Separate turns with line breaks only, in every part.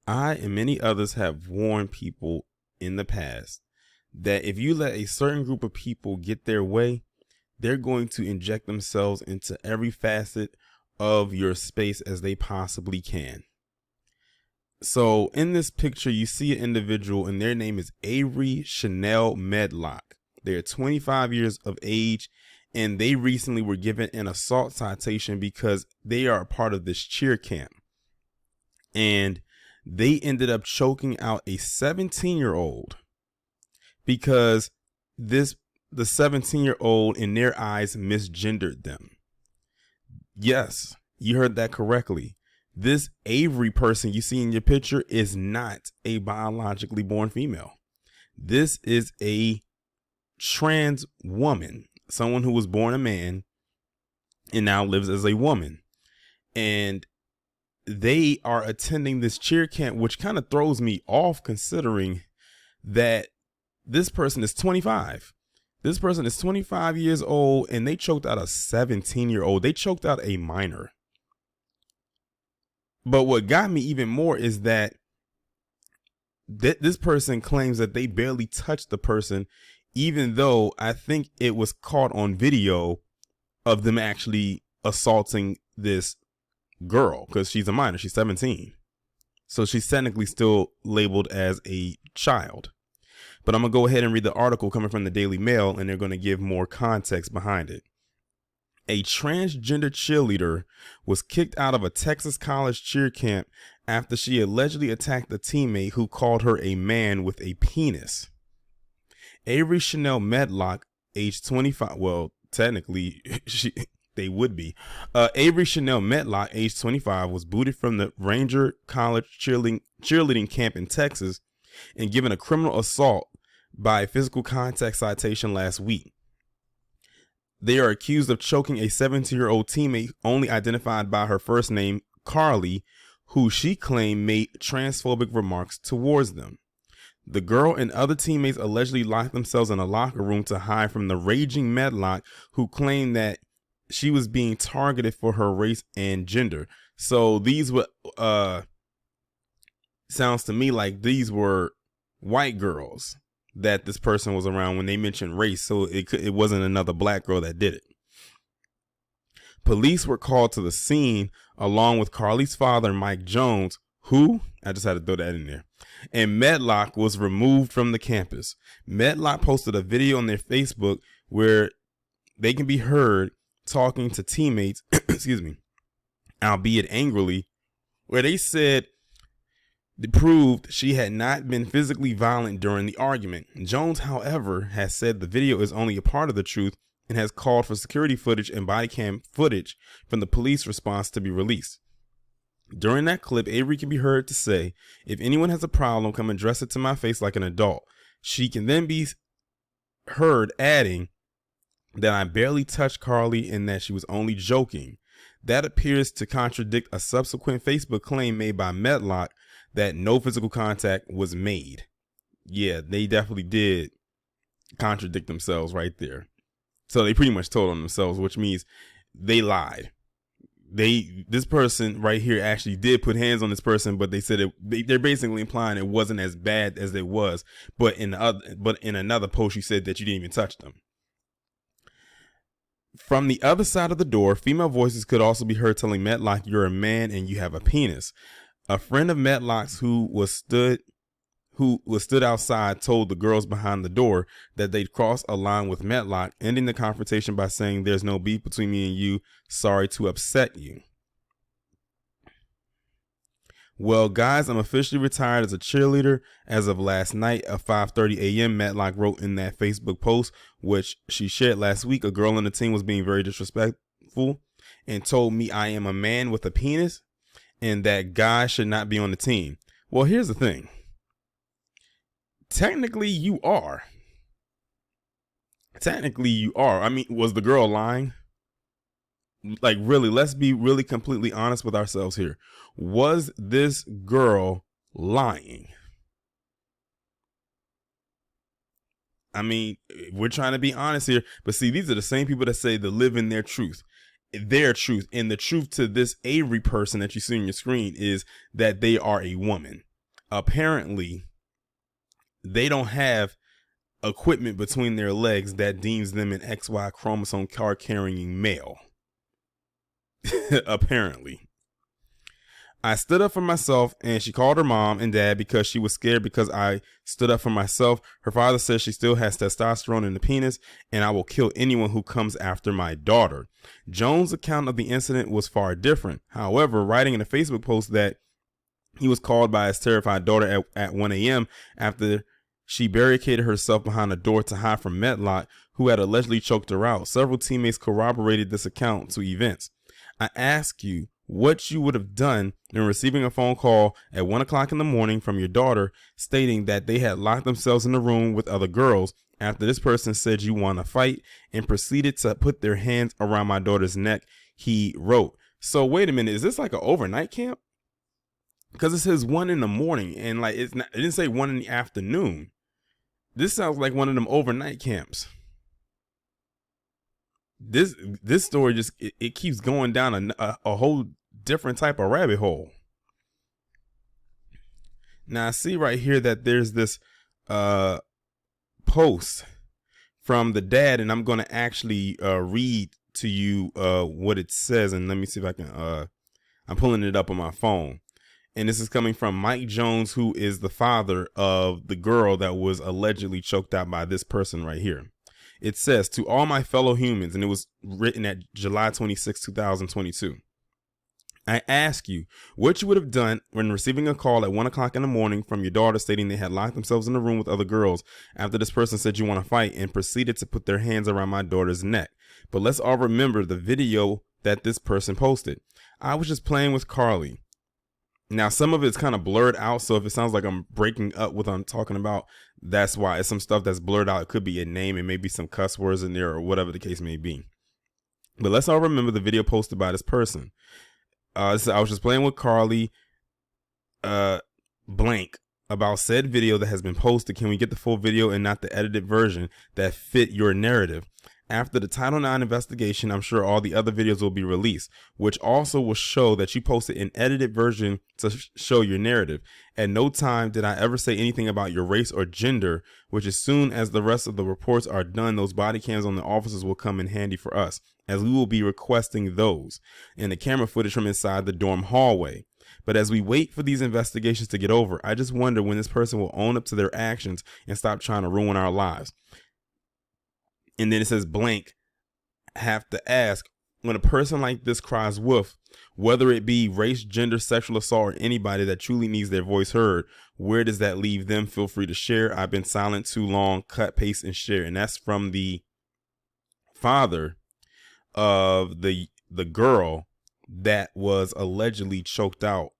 I and many others have warned people in the past that if you let a certain group of people get their way, they're going to inject themselves into every facet of your space as they possibly can. So in this picture, you see an individual and their name is Averie Chanel Medlock. They're 25 years of age and they recently were given an assault citation because they are a part of this cheer camp. And they ended up choking out a 17-year-old because the 17-year-old in their eyes misgendered them. Yes, you heard that correctly. This Averie person you see in your picture is not a biologically born female. This is a trans woman, someone who was born a man and now lives as a woman. And they are attending this cheer camp, which kind of throws me off considering that this person is 25. This person is 25 years old and they choked out a 17-year-old. They choked out a minor. But what got me even more is that this person claims that they barely touched the person, even though I think it was caught on video of them actually assaulting this girl because she's a minor. She's 17. So she's technically still labeled as a child. But I'm going to go ahead and read the article coming from the Daily Mail, and they're going to give more context behind it. A transgender cheerleader was kicked out of a Texas college cheer camp after she allegedly attacked a teammate who called her a man with a penis. Averie Chanel Medlock, age 25, well, technically, they would be. Averie Chanel Medlock, age 25, was booted from the Ranger College cheerleading camp in Texas and given a criminal assault by a physical contact citation last week. They are accused of choking a 17-year-old teammate, only identified by her first name, Carly, who she claimed made transphobic remarks towards them. The girl and other teammates allegedly locked themselves in a locker room to hide from the raging Medlock, who claimed that she was being targeted for her race and gender. So these were, sounds to me like these were white girls that this person was around when they mentioned race. So it wasn't another black girl that did it. Police were called to the scene along with Carly's father, Mike Jones, who, I just had to throw that in there, and Medlock was removed from the campus. Medlock posted a video on their Facebook where they can be heard talking to teammates, excuse me, albeit angrily, where they said they proved she had not been physically violent during the argument. Jones, however, has said the video is only a part of the truth and has called for security footage and body cam footage from the police response to be released. During that clip, Averie can be heard to say, "If anyone has a problem, come address it to my face like an adult." She can then be heard adding that I barely touched Carly and that she was only joking. That appears to contradict a subsequent Facebook claim made by Medlock that no physical contact was made. Yeah, they definitely did contradict themselves right there. So they pretty much told on themselves, which means they lied. This person right here actually did put hands on this person, but they said they're basically implying it wasn't as bad as it was. But in another post, you said that you didn't even touch them. From the other side of the door, female voices could also be heard telling Medlock, "You're a man and you have a penis." A friend of Medlock's who was stood outside told the girls behind the door that they'd crossed a line with Medlock, ending the confrontation by saying, "There's no beef between me and you. Sorry to upset you." Well, guys, I'm officially retired as a cheerleader as of last night at 5:30 a.m. Medlock wrote in that Facebook post, which she shared last week. A girl on the team was being very disrespectful and told me I am a man with a penis and that guys should not be on the team. Well, here's the thing. Technically, you are. I mean, was the girl lying? Like, really, let's be really completely honest with ourselves here. Was this girl lying? I mean, we're trying to be honest here, but see, these are the same people that say they live in their truth. Their truth, and the truth to this Averie person that you see on your screen is that they are a woman. apparently they don't have equipment between their legs that deems them an XY chromosome card carrying male. Apparently. I stood up for myself, and she called her mom and dad because she was scared because I stood up for myself. Her father says she still has testosterone in the penis, and I will kill anyone who comes after my daughter. Jones' account of the incident was far different. However, writing in a Facebook post that he was called by his terrified daughter at 1 a.m. after she barricaded herself behind a door to hide from Medlock, who had allegedly choked her out. Several teammates corroborated this account to events. I ask you what you would have done when receiving a phone call at 1 o'clock in the morning from your daughter stating that they had locked themselves in the room with other girls after this person said you want to fight and proceeded to put their hands around my daughter's neck, he wrote. So wait a minute, is this like an overnight camp? Because it says 1 in the morning, and like it didn't say 1 in the afternoon. This sounds like one of them overnight camps. This story just it keeps going down a whole different type of rabbit hole. Now I see right here that there's this post from the dad, and I'm going to actually read to you what it says, and let me see if I can I'm pulling it up on my phone. And this is coming from Mike Jones, who is the father of the girl that was allegedly choked out by this person right here. It says, "To all my fellow humans," and it was written at July 26, 2022. "I ask you what you would have done when receiving a call at 1 o'clock in the morning from your daughter stating they had locked themselves in a room with other girls after this person said you want to fight and proceeded to put their hands around my daughter's neck. But let's all remember the video that this person posted. I was just playing with Carly." Now, some of it's kind of blurred out, so if it sounds like I'm breaking up what I'm talking about, that's why. It's some stuff that's blurred out. It could be a name and maybe some cuss words in there or whatever the case may be. But let's all remember the video posted by this person. I was just playing with Carly, blank, about said video that has been posted. Can we get the full video and not the edited version that fit your narrative? After the Title IX investigation, I'm sure all the other videos will be released, which also will show that you posted an edited version to show your narrative. At no time did I ever say anything about your race or gender, which as soon as the rest of the reports are done, those body cams on the officers will come in handy for us, as we will be requesting those, and the camera footage from inside the dorm hallway. But as we wait for these investigations to get over, I just wonder when this person will own up to their actions and stop trying to ruin our lives. And then it says blank, have to ask, when a person like this cries wolf, whether it be race, gender, sexual assault, or anybody that truly needs their voice heard, where does that leave them? Feel free to share. I've been silent too long. Cut, paste, and share. And that's from the father of the girl that was allegedly choked out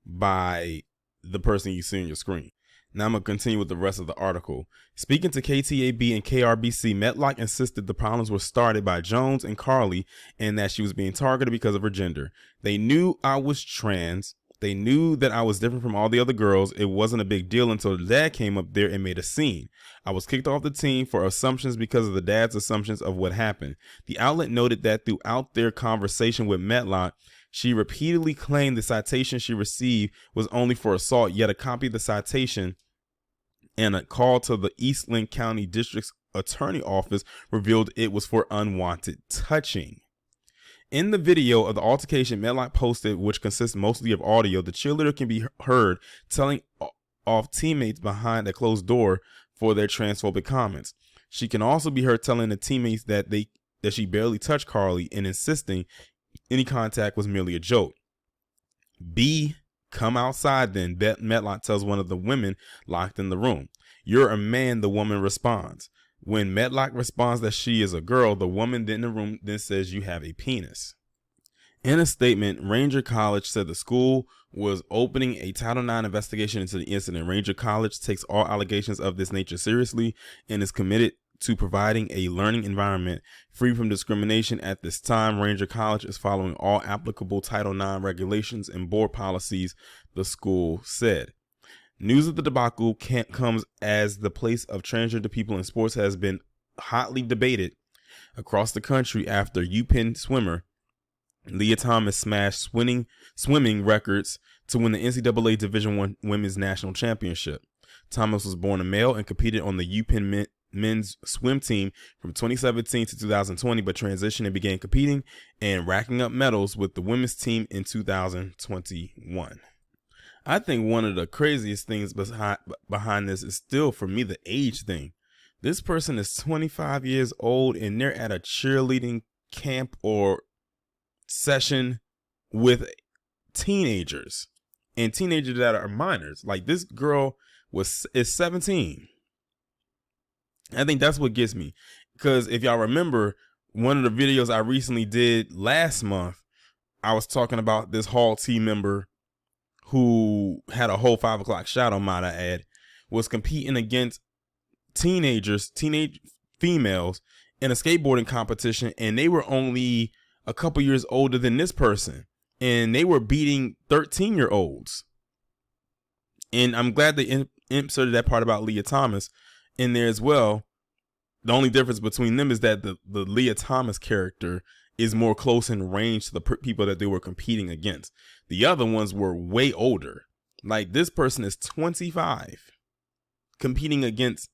by the person you see on your screen. Now I'm going to continue with the rest of the article. Speaking to KTAB and KRBC, Medlock insisted the problems were started by Jones and Carly and that she was being targeted because of her gender. They knew I was trans. They knew that I was different from all the other girls. It wasn't a big deal until the dad came up there and made a scene. I was kicked off the team for assumptions because of the dad's assumptions of what happened. The outlet noted that throughout their conversation with Medlock, she repeatedly claimed the citation she received was only for assault, yet a copy of the citation and a call to the Eastland County District's Attorney Office revealed it was for unwanted touching. In the video of the altercation Medlock posted, which consists mostly of audio, the cheerleader can be heard telling off teammates behind a closed door for their transphobic comments. She can also be heard telling the teammates that she barely touched Carly and insisting any contact was merely a joke. B, come outside then, Medlock tells one of the women locked in the room. You're a man, the woman responds. When Medlock responds that she is a girl, the woman in the room then says you have a penis. In a statement, Ranger College said the school was opening a Title IX investigation into the incident. Ranger College takes all allegations of this nature seriously and is committed to providing a learning environment free from discrimination. At this time, Ranger College is following all applicable Title IX regulations and board policies, the school said. News of the debacle comes as the place of transgender people in sports has been hotly debated across the country after UPenn swimmer Leah Thomas smashed swimming records to win the NCAA Division I Women's National Championship. Thomas was born a male and competed on the UPenn men's swim team from 2017 to 2020, but transitioned and began competing and racking up medals with the women's team in 2021. I think one of the craziest things behind this is still, for me, the age thing. This person is 25 years old and they're at a cheerleading camp or session with teenagers, and teenagers that are minors. Like, this girl is 17. I think that's what gets me, because if y'all remember one of the videos I recently did last month, I was talking about this Hall team member who had a whole 5 o'clock shot on, might I add, was competing against teenage females in a skateboarding competition, and they were only a couple years older than this person, and they were beating 13-year-olds. And I'm glad they inserted that part about Leah Thomas in there as well. The only difference between them is that the Leah Thomas character is more close in range to the people that they were competing against. The other ones were way older. Like, this person is 25 competing against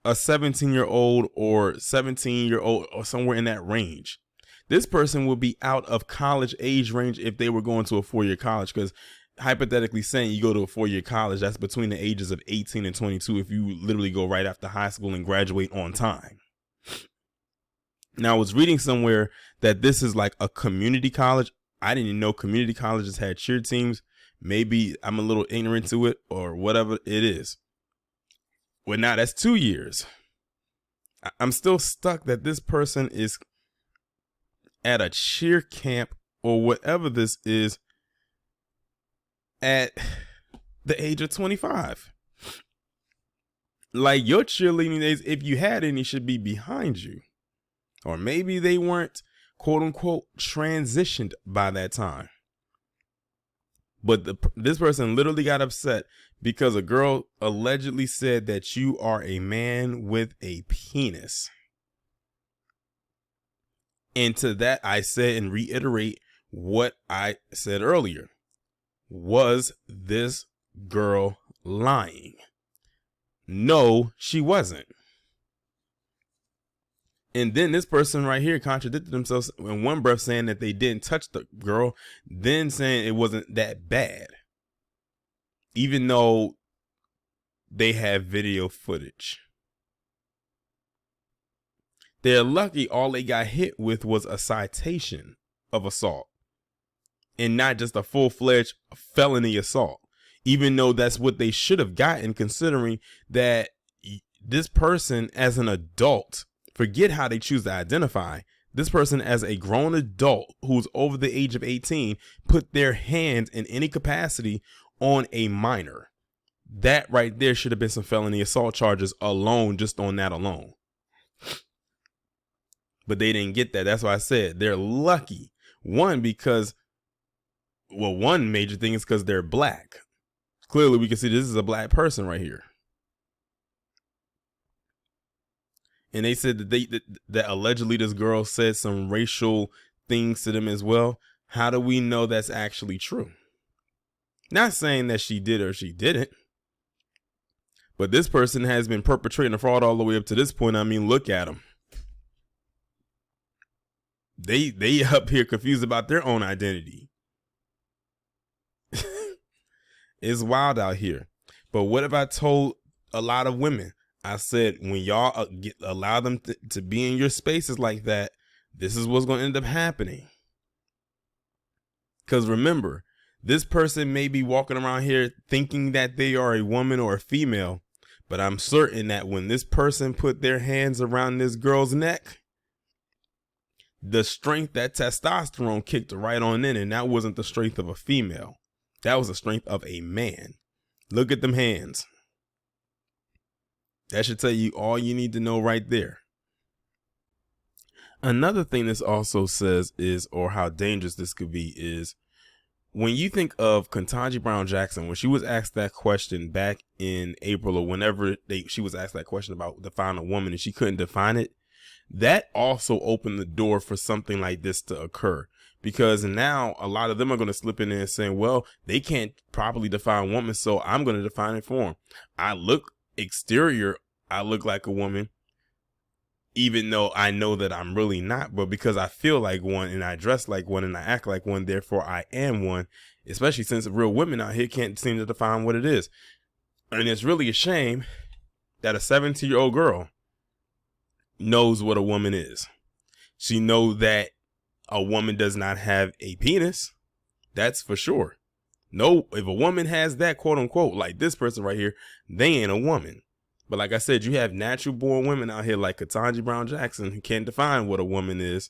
a 17-year-old or 17-year-old or somewhere in that range. This person would be out of college age range if they were going to a 4-year college, because hypothetically saying you go to a 4-year college, that's between the ages of 18 and 22 if you literally go right after high school and graduate on time. Now, I was reading somewhere that this is like a community college. I didn't even know community colleges had cheer teams. Maybe I'm a little ignorant to it or whatever it is. Well, now that's 2 years. I'm still stuck that this person is at a cheer camp or whatever this is at the age of 25. Like, your cheerleading days, if you had any, should be behind you. Or maybe they weren't, quote unquote, transitioned by that time. But this person literally got upset because a girl allegedly said that you are a man with a penis. And to that, I said and reiterate what I said earlier. Was this girl lying? No, she wasn't. And then this person right here contradicted themselves in one breath, saying that they didn't touch the girl, then saying it wasn't that bad, even though they have video footage. They're lucky all they got hit with was a citation of assault and not just a full-fledged felony assault, even though that's what they should have gotten, considering that this person as an adult, forget how they choose to identify, this person as a grown adult who's over the age of 18 put their hands in any capacity on a minor. That right there should have been some felony assault charges alone, just on that alone. But they didn't get that. That's why I said they're lucky. One major thing is because they're black. Clearly we can see this is a black person right here. And they said that that allegedly this girl said some racial things to them as well. How do we know that's actually true? Not saying that she did or she didn't, but this person has been perpetrating a fraud all the way up to this point. I mean, look at them. They up here confused about their own identity. It's wild out here. But what if I told a lot of women? I said, when y'all allow them to be in your spaces like that, this is what's going to end up happening. Because remember, this person may be walking around here thinking that they are a woman or a female, but I'm certain that when this person put their hands around this girl's neck, the strength, that testosterone kicked right on in, and that wasn't the strength of a female. That was the strength of a man. Look at them hands. That should tell you all you need to know right there. Another thing this also says is, or how dangerous this could be, is when you think of Ketanji Brown Jackson, when she was asked that question back in April or whenever she was asked that question about define a woman and she couldn't define it, that also opened the door for something like this to occur, because now a lot of them are going to slip in there and saying, well, they can't properly define woman, so I'm going to define it for them. I look like a woman, even though I know that I'm really not, but because I feel like one and I dress like one and I act like one, therefore I am one, especially since real women out here can't seem to define what it is. And it's really a shame that a 17-year-old girl knows what a woman is. She knows that a woman does not have a penis. That's for sure. No, if a woman has that, quote unquote, like this person right here, they ain't a woman. But like I said, you have natural born women out here like Ketanji Brown Jackson who can't define what a woman is.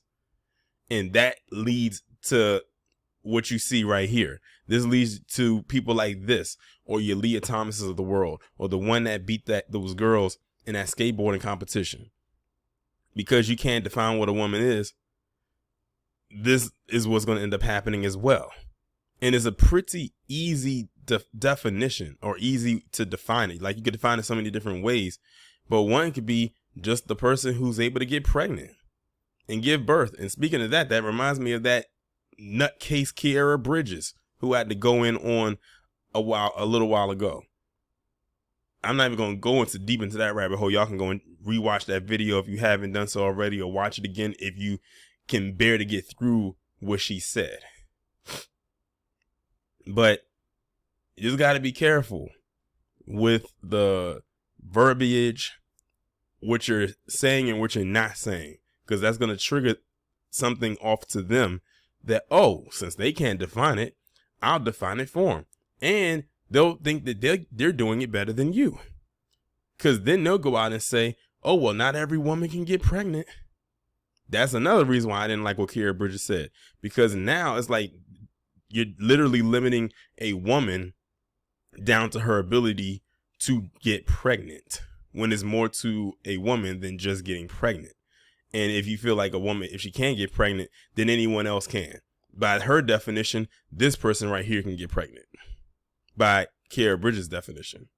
And that leads to what you see right here. This leads to people like this, or your Leah Thomases of the world, or the one that beat those girls in that skateboarding competition. Because you can't define what a woman is, this is what's going to end up happening as well. And it's a pretty easy definition, or easy to define it. Like, you could define it so many different ways, but one could be just the person who's able to get pregnant and give birth. And speaking of that, that reminds me of that nutcase Kiara Bridges, who had to go in on a little while ago. I'm not even going to go deep into that rabbit hole. Y'all can go and rewatch that video if you haven't done so already, or watch it again if you can bear to get through what she said. But you just got to be careful with the verbiage, what you're saying and what you're not saying, because that's going to trigger something off to them that, oh, since they can't define it, I'll define it for them. And they'll think that they're doing it better than you, because then they'll go out and say, oh, well, not every woman can get pregnant. That's another reason why I didn't like what Kiara Bridges said, because now it's like you're literally limiting a woman down to her ability to get pregnant, when it's more to a woman than just getting pregnant. And if you feel like a woman, if she can't get pregnant, then anyone else can. By her definition, this person right here can get pregnant. By Kiara Bridges' definition.